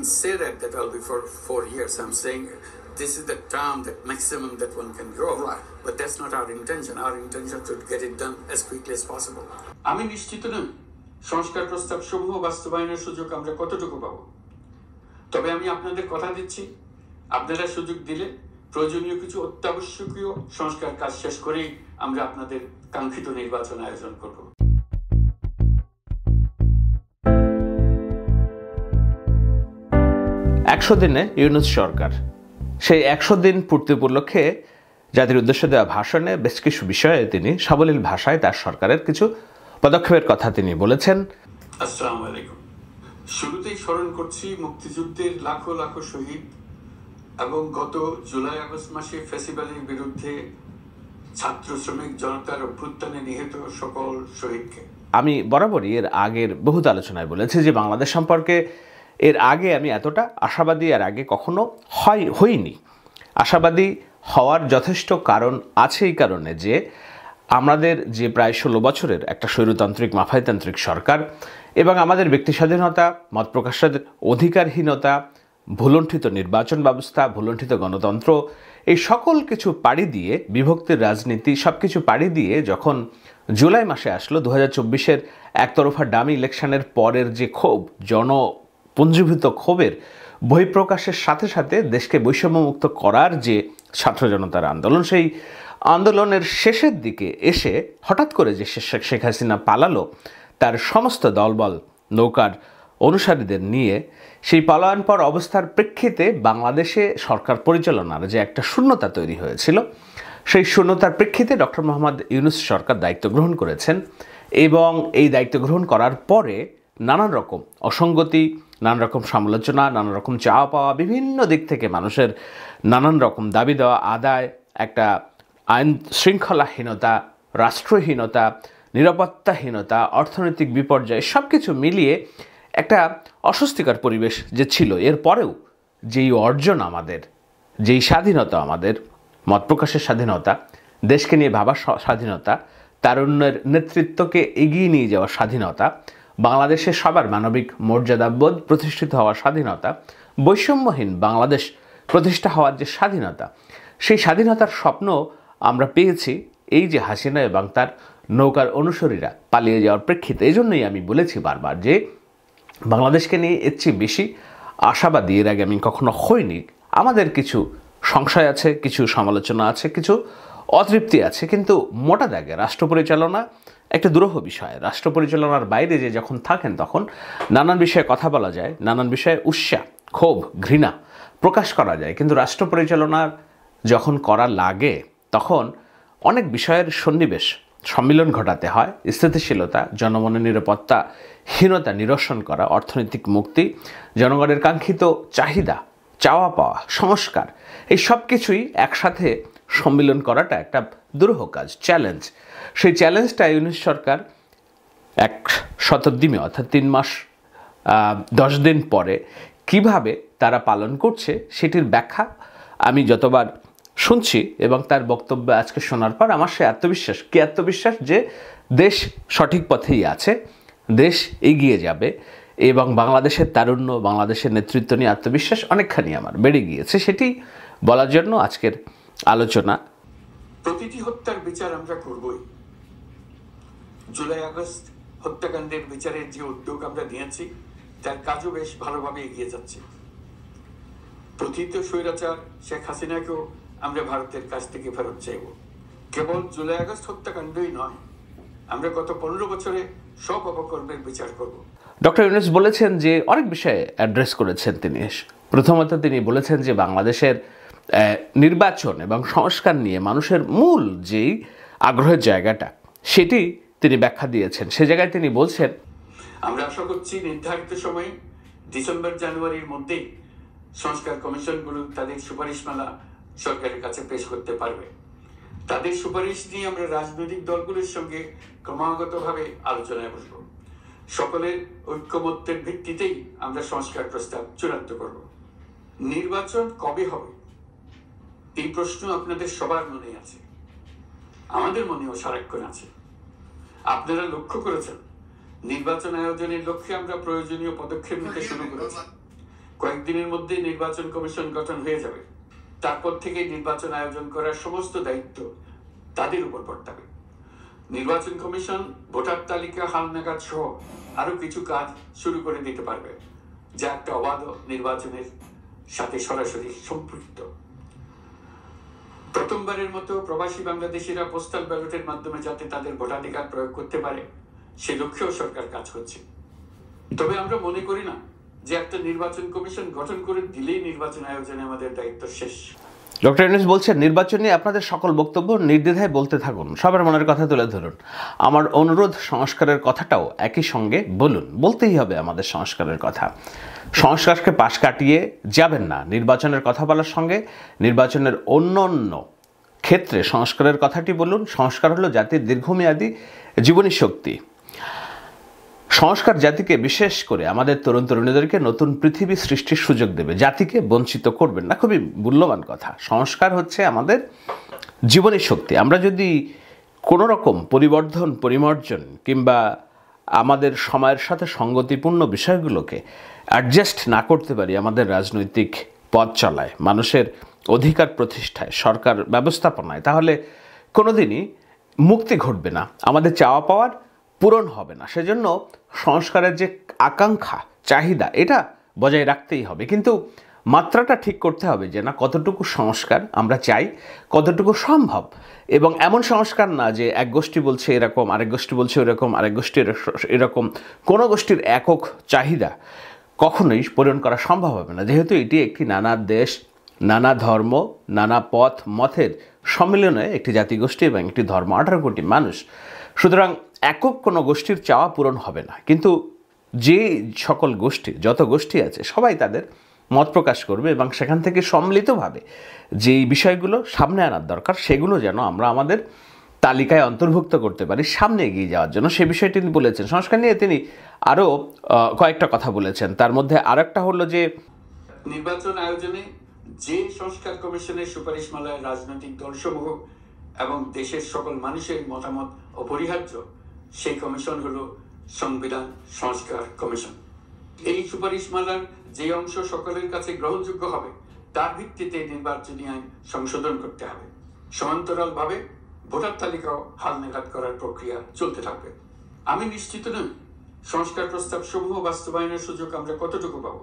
didn't say that I'll be for 4 years. I'm saying this is the term, that maximum that one can grow. Right. But that's not our intention. Our intention is to get it done as quickly as possible. আমি নিশ্চিত নই সংস্কার প্রস্তাব সমূহ বাস্তবায়নের সুযোগ আমরা কতটুকু পাবো, তবে আমি আপনাদের কথা দিচ্ছি, আপনারা সুযোগ দিলে প্রয়োজনীয় কিছু অত্যাবশ্যকীয় সংস্কার কাজ শেষ করেই আমরা আপনাদের কাঙ্ক্ষিত নির্বাচন আয়োজন করব। 100 দিনে ইউনূস সরকার, সেই 100 দিন পূর্তি উপলক্ষে জাতির উদ্দেশ্যে দেওয়া ভাষণে বেশ কিছু বিষয়ে তিনি সাবলীল ভাষায় তার সরকারের কিছু পদক্ষেপের কথা তিনি বলেছেন। আসসালামু আলাইকুম। শুরুতেই স্মরণ করছি মুক্তিযুদ্ধের লাখো লাখো শহীদ এবং গত জুলাই আগস্ট মাসে ফ্যাসিবাদের বিরুদ্ধে ছাত্র শ্রমিক জনতার অভ্যুত্থানে নিহত সকল শহীদকে। আমি বরাবরই এর আগের বহুত আলোচনায় বলেছি যে বাংলাদেশ সম্পর্কে এর আগে আমি এতটা আশাবাদী আর আগে কখনো হইনি। আশাবাদী হওয়ার যথেষ্ট কারণ আছে, এই কারণে যে আমাদের যে প্রায় 16 বছরের একটা স্বৈরতান্ত্রিক মাফাইতান্ত্রিক সরকার এবং আমাদের ব্যক্তি স্বাধীনতা, মত প্রকাশের অধিকারহীনতা, ভুলণ্ঠিত নির্বাচন ব্যবস্থা, ভুলণ্ঠিত গণতন্ত্র, এই সকল কিছু পাড়ি দিয়ে, বিভক্তির রাজনীতি সব কিছু পাড়ি দিয়ে যখন জুলাই মাসে আসলো 2024-এর একতরফা ডামি ইলেকশনের পরের যে ক্ষোভ, জনপুঞ্জীভূত ক্ষোভের বহিঃপ্রকাশের সাথে সাথে দেশকে বৈষম্যমুক্ত করার যে ছাত্র জনতার আন্দোলন, সেই আন্দোলনের শেষের দিকে এসে হঠাৎ করে যে শেখ হাসিনা পালালো তার সমস্ত দলবল নৌকার অনুসারীদের নিয়ে, সেই পালায়ন পর অবস্থার প্রেক্ষিতে বাংলাদেশে সরকার পরিচালনার যে একটা শূন্যতা তৈরি হয়েছিল, সেই শূন্যতার প্রেক্ষিতে ডক্টর মোহাম্মদ ইউনূস সরকার দায়িত্ব গ্রহণ করেছেন এবং এই দায়িত্ব গ্রহণ করার পরে নানান রকম অসঙ্গতি, নানান রকম সমালোচনা, নানান রকম চাওয়া পাওয়া, বিভিন্ন দিক থেকে মানুষের নানান রকম দাবি দেওয়া আদায়, একটা আইন শৃঙ্খলাহীনতা, রাষ্ট্রহীনতা, নিরাপত্তাহীনতা, অর্থনৈতিক বিপর্যয়, সব কিছু মিলিয়ে একটা অস্বস্তিকর পরিবেশ যে ছিল। এরপরেও যেই অর্জন আমাদের, যেই স্বাধীনতা আমাদের, মত প্রকাশের স্বাধীনতা, দেশকে নিয়ে ভাবার স্বাধীনতা, তারুণ্যের নেতৃত্বকে এগিয়ে নিয়ে যাওয়ার স্বাধীনতা, বাংলাদেশের সবার মানবিক মর্যাদাবোধ প্রতিষ্ঠিত হওয়ার স্বাধীনতা, বৈষম্যহীন বাংলাদেশ প্রতিষ্ঠা হওয়ার যে স্বাধীনতা, সেই স্বাধীনতার স্বপ্ন আমরা পেয়েছি এই যে হাসিনা এবং তার নৌকার অনুসারীরা পালিয়ে যাওয়ার প্রেক্ষিতে। এই জন্যই আমি বলেছি বারবার যে বাংলাদেশকে নিয়ে এর চেয়ে বেশি আশাবাদী এর আগে আমি কখনো হইনি। আমাদের কিছু সংশয় আছে, কিছু সমালোচনা আছে, কিছু অতৃপ্তি আছে, কিন্তু মোটা দাগে রাষ্ট্র পরিচালনা একটা দুরূহ বিষয়। রাষ্ট্র পরিচালনার বাইরে যে যখন থাকেন তখন নানান বিষয়ে কথা বলা যায়, নানান বিষয়ে উৎসাহ, ক্ষোভ, ঘৃণা প্রকাশ করা যায়, কিন্তু রাষ্ট্র পরিচালনার যখন করা লাগে তখন অনেক বিষয়ের সন্নিবেশ, সম্মিলন ঘটাতে হয়। স্থিতিশীলতা, জনমনের নিরাপত্তাহীনতা নিরসন করা, অর্থনৈতিক মুক্তি, জনগণের কাঙ্ক্ষিত চাহিদা, চাওয়া পাওয়া, সংস্কার, এই সব কিছুই একসাথে সম্মিলন করাটা একটা দুরূহ কাজ, চ্যালেঞ্জ। সেই চ্যালেঞ্জটা ইউনূস সরকার 100 দিনে অর্থাৎ 3 মাস 10 দিন পরে কিভাবে তারা পালন করছে সেটির ব্যাখ্যা আমি যতবার শুনছি এবং তার বক্তব্য আজকে শোনার পর আমার সে আত্মবিশ্বাস যে দেশ সঠিক পথেই আছে, দেশ এগিয়ে যাবে এবং বাংলাদেশের তারুণ্য, বাংলাদেশের নেতৃত্ব নিয়ে আত্মবিশ্বাস অনেকখানি আমার বেড়ে গিয়েছে। সেটি বলার জন্য আজকের আলোচনা। প্রতিটি হত্যার বিচার আমরা করবই। জুলাই আগস্ট হত্যাকাণ্ডের বিচারের যে উদ্যোগ আমরা নিয়েছি তার কাজও বেশ ভালোভাবে এগিয়ে যাচ্ছে। প্রথিত স্বৈরাচার শেখ হাসিনাকেও আমরা ভারতের কাছ থেকে ফেরত চাইব। কেবল জুলাই আগস্ট হত্যাকাণ্ডই নয়, আমরা গত 15 বছরে সব অপকর্মের বিচার করব। ডক্টর ইউনূস বলেছেন যে অনেক বিষয়ে অ্যাড্রেস করেছেন তিনি। প্রথমত তিনি বলেছেন যে বাংলাদেশের নির্বাচন এবং সংস্কার নিয়ে মানুষের মূল যেই আগ্রহের জায়গাটা সেটি তিনি ব্যাখ্যা দিয়েছেন। সে জায়গায় তিনি বলছেন, আমরা আশা করছি নির্ধারিত সময়ে ডিসেম্বর-জানুয়ারির মধ্যেই সংস্কার কমিশনগুলো তাদের সুপারিশমালা সরকারের কাছে পেশ করতে পারবে। তাদের সুপারিশ নিয়ে আমরা রাজনৈতিক দলগুলোর সঙ্গে ক্রমাগতভাবে আলোচনায় বসব। সকলের ঐক্যমত্যের ভিত্তিতেই আমরা সংস্কার প্রস্তাব চূড়ান্ত করব। নির্বাচন কবে হবে এই প্রশ্ন আপনাদের সবার মনে আছে, আমাদের মনেও সারাক্ষণ আছে। আপনারা লক্ষ্য করেছেন নির্বাচন আয়োজনের লক্ষ্যে আমরা প্রয়োজনীয় পদক্ষেপ নিতে শুরু করেছি। কয়েকদিনের মধ্যে নির্বাচন কমিশন গঠন হয়ে যাবে। তারপর থেকে নির্বাচন আয়োজন করার সমস্ত দায়িত্ব তাদের উপর বর্তাবে। নির্বাচন কমিশন ভোটার তালিকা হালনাগাদ সহ আরো কিছু কাজ শুরু করে দিতে পারবে, যা একটা অবাধ নির্বাচনের সাথে সরাসরি সম্পৃক্ত। প্রথমবারের মতো প্রবাসী বাংলাদেশিরা পোস্টাল ব্যালটের মাধ্যমে যাতে তাদের ভোটাধিকার প্রয়োগ করতে পারে, সে লক্ষ্যেও সরকার কাজ করছে। তবে আমরা মনে করি না যে একটা নির্বাচন কমিশন গঠন করে দিলেই নির্বাচন আয়োজনে আমাদের দায়িত্ব শেষ। ডক্টর ইউনূস বলছেন, নির্বাচন নিয়ে আপনাদের সকল বক্তব্য নির্দ্বিধায় বলতে থাকুন, সবার মনের কথা তুলে ধরুন। আমার অনুরোধ, সংস্কারের কথাটাও একই সঙ্গে বলুন। বলতেই হবে আমাদের সংস্কারের কথা। সংস্কারকে পাশ কাটিয়ে যাবেন না। নির্বাচনের কথা বলার সঙ্গে নির্বাচনের অন্য অন্য ক্ষেত্রে সংস্কারের কথাটি বলুন। সংস্কার হলো জাতির দীর্ঘমেয়াদী জীবনী শক্তি। সংস্কার জাতিকে, বিশেষ করে আমাদের তরুণ তরুণীদেরকে নতুন পৃথিবী সৃষ্টির সুযোগ দেবে, জাতিকে বঞ্চিত করবেন না। খুবই মূল্যবান কথা। সংস্কার হচ্ছে আমাদের জীবনী শক্তি। আমরা যদি কোনো রকম পরিবর্ধন, পরিমার্জন কিংবা আমাদের সময়ের সাথে সঙ্গতিপূর্ণ বিষয়গুলোকে অ্যাডজাস্ট না করতে পারি আমাদের রাজনৈতিক পথ চলায়, মানুষের অধিকার প্রতিষ্ঠায়, সরকার ব্যবস্থাপনায়, তাহলে কোনোদিনই মুক্তি ঘটবে না, আমাদের চাওয়া পাওয়ার পূরণ হবে না। সেজন্য সংস্কারের যে আকাঙ্ক্ষা, চাহিদা, এটা বজায় রাখতেই হবে, কিন্তু মাত্রাটা ঠিক করতে হবে যে না, কতটুকু সংস্কার আমরা চাই, কতটুকু সম্ভব। এবং এমন সংস্কার না যে এক গোষ্ঠী বলছে এরকম, আরেক গোষ্ঠী বলছে এরকম, আরেক গোষ্ঠী এরকম। কোনো গোষ্ঠীর একক চাহিদা কখনোই পূরণ করা সম্ভব হবে না, যেহেতু এটি একটি নানা দেশ, নানা ধর্ম, নানা পথ মতের সম্মিলনে একটি জাতিগোষ্ঠী এবং একটি ধর্ম, 18 কোটি মানুষ। সুতরাং একক কোনো গোষ্ঠীর চাওয়া পূরণ হবে না, কিন্তু যে সকল গোষ্ঠী, যত গোষ্ঠী আছে, সবাই তাদের মত প্রকাশ করবে এবং সেখান থেকে সম্মিলিতভাবে যেই বিষয়গুলো সামনে আনার দরকার, সেগুলো যেন আমরা আমাদের তালিকায় অন্তর্ভুক্ত করতে পারি সামনে এগিয়ে যাওয়ার জন্য, সে বিষয়টি তিনি বলেছেন। সংস্কার নিয়ে তিনি আরও কয়েকটা কথা বলেছেন। তার মধ্যে আরেকটা হলো যে নির্বাচন আয়োজনে যে সংস্কার কমিশনের সুপারিশমালায় রাজনৈতিক দলসমূহ এবং দেশের সকল মানুষের মতামত অপরিহার্য, সেই কমিশন হলো সংবিধান সংস্কার কমিশন। এই সুপারিশমালার যে অংশ সকলের কাছে গ্রহণযোগ্য হবে, তার ভিত্তিতে নির্বাচনী আইন সংশোধন করতে হবে। সমান্তরালভাবে ভোটার তালিকাও হালনাগাদ করার প্রক্রিয়া চলতে থাকবে। আমি নিশ্চিত নই সংস্কার প্রস্তাব সমূহ বাস্তবায়নের সুযোগ আমরা কতটুকু পাব,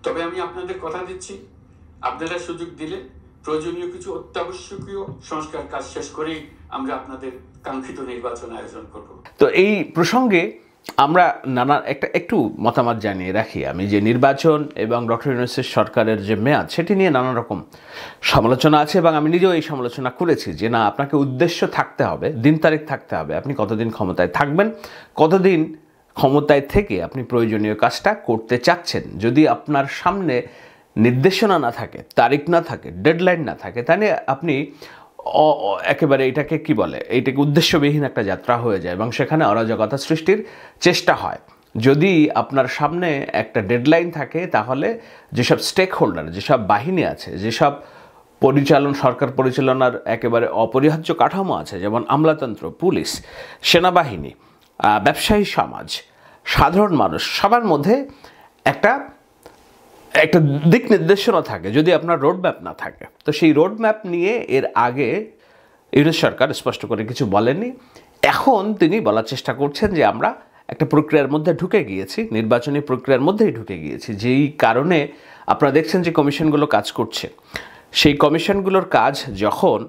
তবে আমি আপনাদের কথা দিচ্ছি, আপনারা সুযোগ দিলে প্রয়োজনীয় কিছু অত্যাবশ্যকীয় সংস্কার কাজ শেষ করেই আমরা আপনাদের কাঙ্ক্ষিত নির্বাচন আয়োজন করব। তো এই প্রসঙ্গে আমরা একটু মতামত জানিয়ে রাখি আমি, যে নির্বাচন এবং ডক্টর ইউনূসের সরকারের যে মেয়াদ, সেটি নিয়ে নানা রকম সমালোচনা আছে এবং আমি নিজেও এই সমালোচনা করেছি যে না, আপনাকে উদ্দেশ্য থাকতে হবে, দিন তারিখ থাকতে হবে, আপনি কতদিন ক্ষমতায় থাকবেন, কতদিন ক্ষমতায় থেকে আপনি প্রয়োজনীয় কাজটা করতে চাচ্ছেন। যদি আপনার সামনে নির্দেশনা না থাকে, তারিখ না থাকে, ডেডলাইন না থাকে, তাহলে আপনি একেবারে এটাকে কি বলে, এইটাকে উদ্দেশ্যবিহীন একটা যাত্রা হয়ে যায় এবং সেখানে অরাজকতা সৃষ্টির চেষ্টা হয়। যদি আপনার সামনে একটা ডেডলাইন থাকে, তাহলে যেসব স্টেক হোল্ডার, যেসব বাহিনী আছে, যেসব সরকার পরিচালনার একেবারে অপরিহার্য কাঠামো আছে, যেমন আমলাতন্ত্র, পুলিশ, সেনাবাহিনী, ব্যবসায়ী সমাজ, সাধারণ মানুষ, সবার মধ্যে একটা দিক নির্দেশনা থাকে। যদি আপনার রোডম্যাপ না থাকে, তো সেই রোডম্যাপ নিয়ে এর আগে ইউনূস সরকার স্পষ্ট করে কিছু বলেননি। এখন তিনি বলার চেষ্টা করছেন যে আমরা একটা প্রক্রিয়ার মধ্যে ঢুকে গিয়েছি, নির্বাচনী প্রক্রিয়ার মধ্যেই ঢুকে গিয়েছি, যেই কারণে আপনারা দেখছেন যে কমিশনগুলো কাজ করছে। সেই কমিশনগুলোর কাজ যখন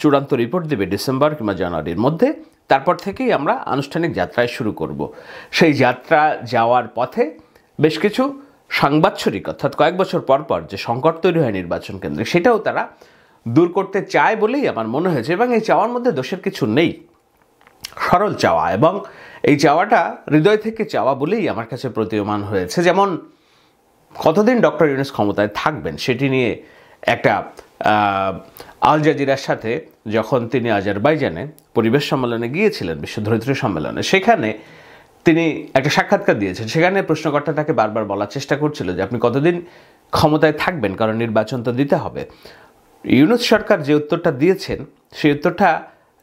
চূড়ান্ত রিপোর্ট দেবে ডিসেম্বর কিংবা জানুয়ারির মধ্যে, তারপর থেকেই আমরা আনুষ্ঠানিক যাত্রায় শুরু করব। সেই যাত্রা যাওয়ার পথে বেশ কিছু সাংবাৎসরিক, অর্থাৎ কয়েক বছর পর পর যে সংকট তৈরি হয় নির্বাচন কেন্দ্রে, সেটাও তারা দূর করতে চায় বলেই আমার মনে হয়েছে। এবং এই চাওয়ার মধ্যে দোষের কিছু নেই, সরল চাওয়া, এবং এই চাওয়াটা হৃদয় থেকে চাওয়া বলেই আমার কাছে প্রতীয়মান হয়েছে। যেমন কতদিন ডক্টর ইউনূস ক্ষমতায় থাকবেন সেটি নিয়ে একটা আল জাজিরার সাথে যখন তিনি আজারবাইজানে পরিবেশ সম্মেলনে গিয়েছিলেন, বিশ্ব ধরিত্রী সম্মেলনে, সেখানে তিনি একটা সাক্ষাৎকার দিয়েছেন। সেখানে প্রশ্নকর্তা তাকে বারবার বলার চেষ্টা করছিল যে আপনি কতদিন ক্ষমতায় থাকবেন, কারণ নির্বাচন তো দিতে হবে। ইউনূস সরকার যে উত্তরটা দিয়েছেন, সেই উত্তরটা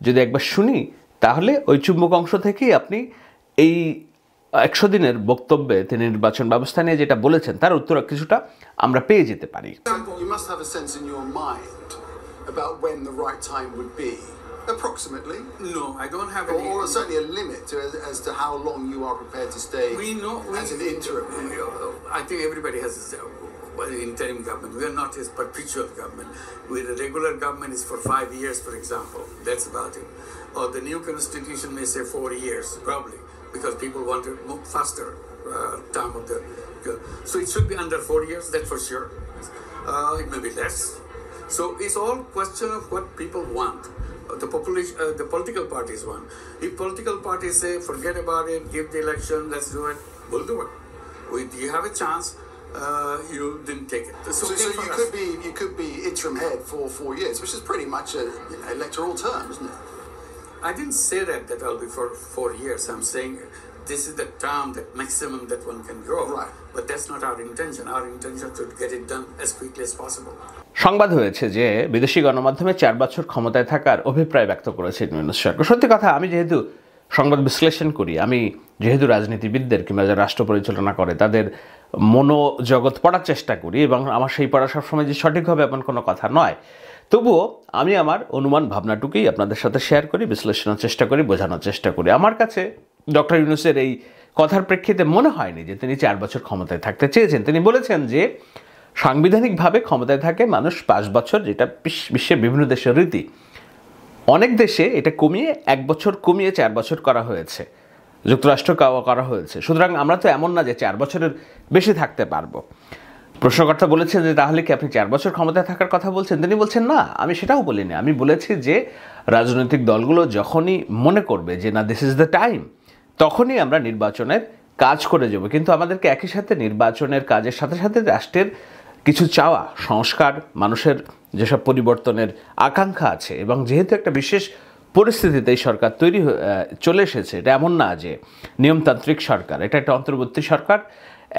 যদি একবার শুনি, তাহলে ওই চুম্বক অংশ থেকেই আপনি এই 100 দিনের বক্তব্যে তিনি নির্বাচন ব্যবস্থা নিয়ে যেটা বলেছেন তার উত্তর কিছুটা আমরা পেয়ে যেতে পারি। You must have a sense in your mind about when the right time would be, approximately. No, I don't have any. Or certainly a limit as to how long you are prepared to stay as an interim. I think everybody has an interim government. We are not his perpetual government. With a regular government is for 5 years, for example. That's about it. Or the new constitution may say 4 years, probably, because people want to move faster term of the. So it should be under 4 years, that's for sure. It may be less. So it's all question of what people want. The population, the political parties want. If political parties say, forget about it, give the election, let's do it, we'll do it. You have a chance. You didn't take it. So you could be interim head for 4 years, which is pretty much an electoral term, isn't it? I didn't say that I'll be for 4 years. I'm saying this is the term, that maximum that one can go. Right. But that's not our intention. Our intention is to get it done as quickly as possible. সংবাদ হয়েছে যে বিদেশি গণমাধ্যমে 4 বছর ক্ষমতায় থাকার অভিপ্রায় ব্যক্ত করেছে ইউনূস সরকার। সত্যি কথা, আমি যেহেতু সংবাদ বিশ্লেষণ করি, আমি যেহেতু রাজনীতিবিদদের কিংবা যারা রাষ্ট্র পরিচালনা করে তাদের মনোজগৎ পড়ার চেষ্টা করি, এবং আমার সেই পড়া সবসময় যে সঠিক হবে এমন কোনো কথা নয়, তবুও আমি আমার অনুমান ভাবনাটুকুই আপনাদের সাথে শেয়ার করি, বিশ্লেষণের চেষ্টা করি, বোঝানোর চেষ্টা করি। আমার কাছে ডক্টর ইউনূসের এই কথার প্রেক্ষিতে মনে হয়নি যে তিনি 4 বছর ক্ষমতায় থাকতে চেয়েছেন। তিনি বলেছেন যে সাংবিধানিকভাবে ক্ষমতায় থাকে মানুষ 5 বছর, যেটা বিশ্বের বিভিন্ন দেশের রীতি। অনেক দেশে এটা কমিয়ে 1 বছর কমিয়ে 4 বছর করা হয়েছে, যুক্তরাষ্ট্র করা হয়েছে। সুতরাং আমরা তো এমন না যে 4 বছরের বেশি থাকতে পারবো। প্রশ্নকর্তা বলেছেন যে তাহলে কি আপনি 4 বছর ক্ষমতায় থাকার কথা বলছেন? তিনি বলছেন না, আমি সেটাও বলিনি। আমি বলেছি যে রাজনৈতিক দলগুলো যখনই মনে করবে যে না দিস ইজ দ্য টাইম, তখনই আমরা নির্বাচনের কাজ করে যাব। কিন্তু আমাদেরকে একই সাথে নির্বাচনের কাজের সাথে সাথে রাষ্ট্রের কিছু চাওয়া, সংস্কার, মানুষের যেসব পরিবর্তনের আকাঙ্ক্ষা আছে, এবং যেহেতু একটা বিশেষ পরিস্থিতিতে এই সরকার চলে এসেছে, এটা এমন না যে নিয়মতান্ত্রিক সরকার, এটা একটা অন্তর্বর্তী সরকার।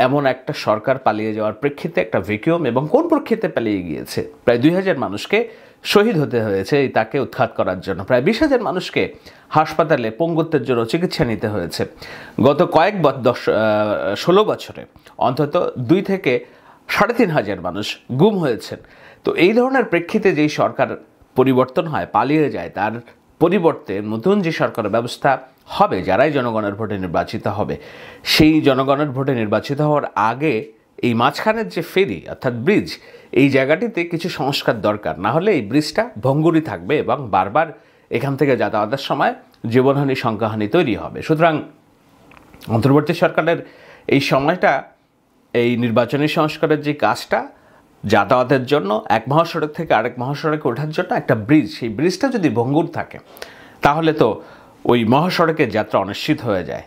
এমন একটা সরকার পালিয়ে যাওয়ার প্রেক্ষিতে একটা ভ্যাকুয়াম, এবং কোন প্রেক্ষিতে পালিয়ে গিয়েছে? প্রায় 2000 মানুষকে শহীদ হতে হয়েছে তাকে উৎখাত করার জন্য। প্রায় 20,000 মানুষকে হাসপাতালে পঙ্গুত্বের জন্য চিকিৎসা নিতে হয়েছে। গত 16 বছরে অন্তত 2 থেকে 3,500 মানুষ গুম হয়েছেন। তো এই ধরনের প্রেক্ষিতে যেই সরকার পরিবর্তন হয়, পালিয়ে যায়, তার পরিবর্তে নতুন যে সরকার ব্যবস্থা হবে, যারাই জনগণের ভোটে নির্বাচিত হবে, সেই জনগণের ভোটে নির্বাচিত হওয়ার আগে এই মাঝখানের যে ফেরি অর্থাৎ ব্রিজ, এই জায়গাটিতে কিছু সংস্কার দরকার। না হলে এই ব্রিজটা ভঙ্গুরই থাকবে এবং বারবার এখান থেকে যাতায়াতের সময় জীবনহানি, সংখ্যাহানি তৈরি হবে। সুতরাং অন্তর্বর্তী সরকারের এই সময়টা, এই নির্বাচনী সংস্কারের যে কাজটা, যাতায়াতের জন্য এক মহাসড়ক থেকে আরেক মহাসড়কে ওঠার জন্য একটা ব্রিজ, সেই ব্রিজটা যদি ভঙ্গুর থাকে তাহলে তো ওই মহাসড়কের যাত্রা অনিশ্চিত হয়ে যায়।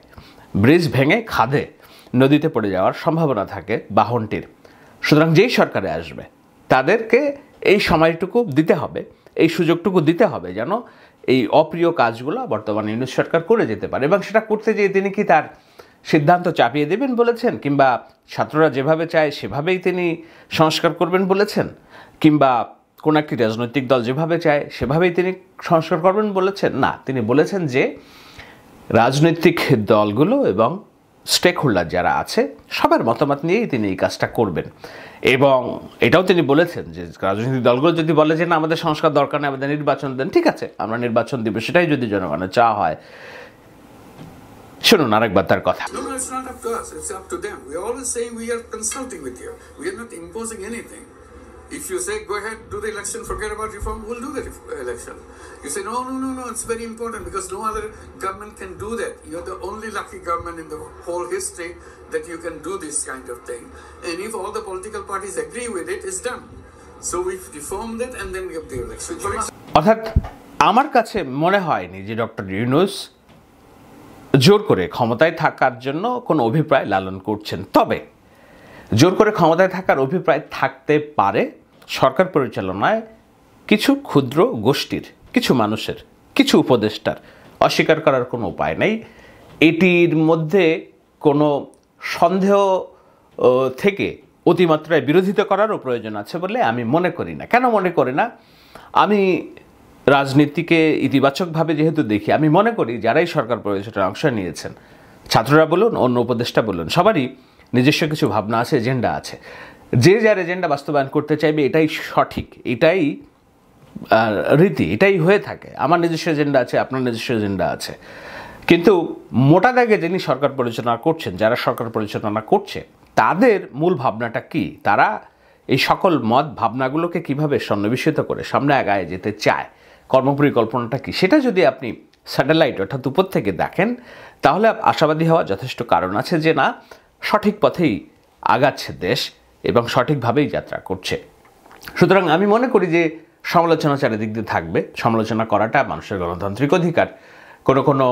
ব্রিজ ভেঙে খাদে, নদীতে পড়ে যাওয়ার সম্ভাবনা থাকে বাহনটির। সুতরাং যেই সরকারে আসবে তাদেরকে এই সময়টুকু দিতে হবে, এই সুযোগটুকু দিতে হবে যেন এই অপ্রিয় কাজগুলো বর্তমানে ইউনূস সরকার করে যেতে পারে। এবং সেটা করতে গিয়ে তিনি কি তার সিদ্ধান্ত চাপিয়ে দেবেন বলেছেন, কিংবা ছাত্ররা যেভাবে চায় সেভাবেই তিনি সংস্কার করবেন বলেছেন, কিংবা কোন একটি রাজনৈতিক দল যেভাবে চায় সেভাবেই তিনি সংস্কার করবেন বলেছেন? না, তিনি বলেছেন যে রাজনৈতিক দলগুলো এবং স্টেক হোল্ডার যারা আছে সবার মতামত নিয়েই তিনি এই কাজটা করবেন। এবং এটাও তিনি বলেছেন যে রাজনৈতিক দলগুলো যদি বলে যে না আমাদের সংস্কার দরকার নেই, আমাদের নির্বাচন দেন, ঠিক আছে, আমরা নির্বাচন দিব, সেটাই যদি জনগণের চাওয়া হয়। শুনুন আরেকবার তার কথা। No, it's not up to us. It's up to them. We are always saying we are consulting with you. We are not imposing anything. If you say go ahead, do the election, forget about reform, we'll do the election. You say no, it's very important because no other government can do that. You're the only lucky government in the whole history that you can do this kind of thing. And if all the political parties agree with it, it's done. So we've reformed it and then give the election. অর্থাৎ আমার কাছে মনে হয়নি যে doctor Yunus জোর করে ক্ষমতায় থাকার জন্য কোনো অভিপ্রায় লালন করছেন। তবে জোর করে ক্ষমতায় থাকার অভিপ্রায় থাকতে পারে সরকার পরিচালনায় কিছু ক্ষুদ্র গোষ্ঠীর, কিছু মানুষের, কিছু উপদেষ্টার। অস্বীকার করার কোনো উপায় নেই। এটির মধ্যে কোনো সন্দেহ থেকে অতিমাত্রায় বিরোধিতা করারও প্রয়োজন আছে বলে আমি মনে করি না। কেন মনে করি না? আমি রাজনীতিকে ইতিবাচকভাবে যেহেতু দেখি, আমি মনে করি যারাই সরকার পরিচালনায় অংশ নিয়েছেন ছাত্ররা বলুন, অন্য উপদেষ্টা বলুন, সবারই নিজস্ব কিছু ভাবনা আছে, এজেন্ডা আছে। যে যার এজেন্ডা বাস্তবায়ন করতে চাইবে, এটাই সঠিক, এটাই রীতি, এটাই হয়ে থাকে। আমার নিজস্ব এজেন্ডা আছে, আপনার নিজস্ব এজেন্ডা আছে। কিন্তু মোটা দাগে যিনি সরকার পরিচালনা করছেন, যারা সরকার পরিচালনা করছে, তাদের মূল ভাবনাটা কি? তারা এই সকল মত ভাবনাগুলোকে কিভাবে সন্নিবেশিত করে সামনে আগায় যেতে চায়, কর্মপরিকল্পনাটা কি, সেটা যদি আপনি স্যাটেলাইট অর্থাৎ উপর থেকে দেখেন, তাহলে আশাবাদী হওয়া যথেষ্ট কারণ আছে যে না, সঠিক পথেই আগাচ্ছে দেশ এবং সঠিকভাবেই যাত্রা করছে। সুতরাং আমি মনে করি যে সমালোচনা চারিদিক দিয়ে থাকবে। সমালোচনা করাটা মানুষের গণতান্ত্রিক অধিকার। কোনো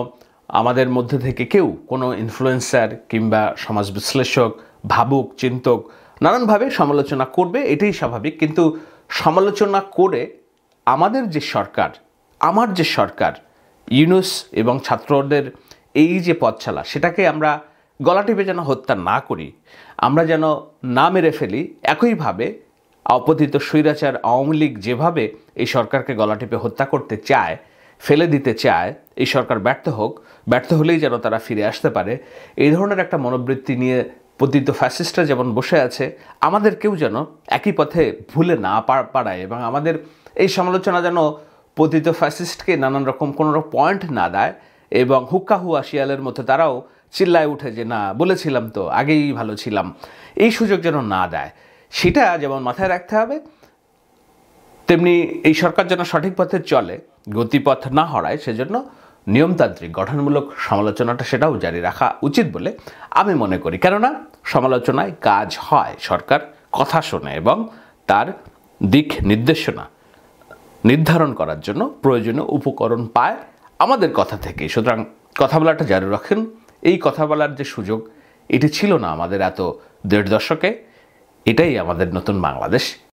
আমাদের মধ্যে থেকে কেউ কোনো ইনফ্লুয়েন্সার কিংবা সমাজ বিশ্লেষক, ভাবুক, চিন্তক নানানভাবে সমালোচনা করবে, এটাই স্বাভাবিক। কিন্তু সমালোচনা করে আমাদের যে সরকার, আমার যে সরকার, ইউনূস এবং ছাত্রদের এই যে পথচলা, সেটাকে আমরা গলা টিপে যেন হত্যা না করি, আমরা যেন না মেরে ফেলি। একইভাবে অপতিত স্বৈরাচার আওয়ামী লীগ যেভাবে এই সরকারকে গলা টিপে হত্যা করতে চায়, ফেলে দিতে চায়, এই সরকার ব্যর্থ হোক, ব্যর্থ হলেই যেন তারা ফিরে আসতে পারে, এই ধরনের একটা মনোবৃত্তি নিয়ে পতিত ফ্যাসিস্টরা যেমন বসে আছে, আমাদের কেউ যেন একই পথে ভুলে না পারায় এবং আমাদের এই সমালোচনা যেন পতিত ফ্যাসিস্টকে নানান রকম কোনো পয়েন্ট না দেয় এবং হুক্কা হুয়া শিয়ালের মতো তারাও চিল্লায় উঠে যে না, বলেছিলাম তো, আগেই ভালো ছিলাম, এই সুযোগ যেন না দেয়। সেটা যেমন মাথায় রাখতে হবে, তেমনি এই সরকার যেন সঠিক পথে চলে, গতিপথ না হারায়, সেজন্য নিয়মতান্ত্রিক গঠনমূলক সমালোচনাটা সেটাও জারি রাখা উচিত বলে আমি মনে করি। কেননা সমালোচনায় কাজ হয়, সরকার কথা শোনে এবং তার দিক নির্দেশনা নির্ধারণ করার জন্য প্রয়োজনীয় উপকরণ পায় আমাদের কথা থেকে। সুতরাং কথা বলাটা জারি রাখেন। এই কথা বলার যে সুযোগ, এটি ছিল না আমাদের এত দেড় দশকে। এটাই আমাদের নতুন বাংলাদেশ।